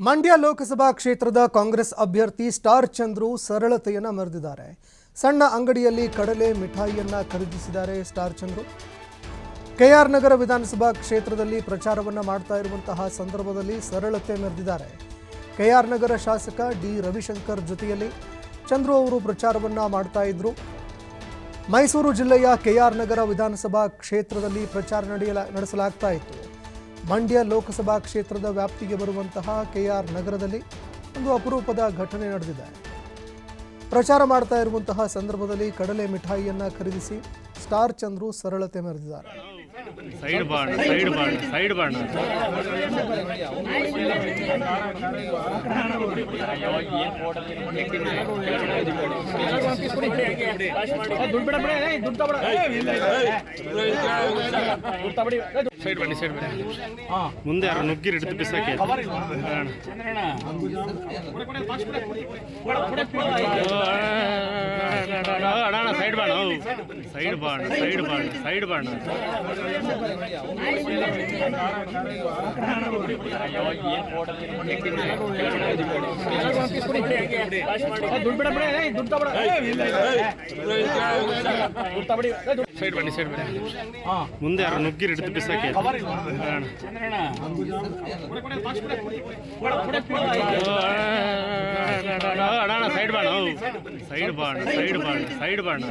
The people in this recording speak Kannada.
ಮಂಡ್ಯ ಲೋಕಸಭಾ ಕ್ಷೇತ್ರದ ಕಾಂಗ್ರೆಸ್ ಅಭ್ಯರ್ಥಿ ಸ್ಟಾರ್ ಚಂದ್ರು ಸರಳತೆಯನ್ನು ಮೆರೆದಿದ್ದಾರೆ. ಸಣ್ಣ ಅಂಗಡಿಯಲ್ಲಿ ಕಡಲೆ ಮಿಠಾಯಿಯನ್ನ ಖರೀದಿಸಿದ್ದಾರೆ ಸ್ಟಾರ್ ಚಂದ್ರು. ಕೆಆರ್ ನಗರ ವಿಧಾನಸಭಾ ಕ್ಷೇತ್ರದಲ್ಲಿ ಪ್ರಚಾರವನ್ನು ಮಾಡ್ತಾ ಇರುವಂತಹ ಸಂದರ್ಭದಲ್ಲಿ ಸರಳತೆ ಮೆರೆದಿದ್ದಾರೆ. ಕೆಆರ್ ನಗರ ಶಾಸಕ ಡಿ ರವಿಶಂಕರ್ ಜೊತೆಯಲ್ಲಿ ಚಂದ್ರು ಅವರು ಪ್ರಚಾರವನ್ನು ಮಾಡ್ತಾ ಇದ್ರು. ಮೈಸೂರು ಜಿಲ್ಲೆಯ ಕೆಆರ್ ನಗರ ವಿಧಾನಸಭಾ ಕ್ಷೇತ್ರದಲ್ಲಿ ಪ್ರಚಾರ ನಡೆಸಲಾಗ್ತಾ ಇತ್ತು. ಮಂಡ್ಯ ಲೋಕಸಭಾ ಕ್ಷೇತ್ರದ ವ್ಯಾಪ್ತಿಗೆ ಬರುವಂತಹ ಕೆಆರ್ ನಗರದಲ್ಲಿ ಒಂದು ಅಪರೂಪದ ಘಟನೆ ನಡೆದಿದೆ. ಪ್ರಚಾರ ಮಾಡ್ತಾ ಇರುವಂತಹ ಸಂದರ್ಭದಲ್ಲಿ ಕಡಲೆ ಮಿಠಾಯಿಯನ್ನ ಖರೀದಿಸಿ ಸ್ಟಾರ್ ಚಂದ್ರು ಸರಳತೆ ಮೆರೆದಿದ್ದಾರೆ. ಸೈಡ್ ಬಾಣ ಮುಂದೆ ಯಾರು ನುಗ್ಗಿರಿ ಹಿಡಿದು ಬಿಸಾಕಿ ಸೈಡ್ ಬಾಣ ಮುಂದೆ ಯಾರು ನುಗ್ಗಿರಿ ಹಿಡಿದು ಬಿಸಾಕಿ ಸೈಡ್ ಬಾಣ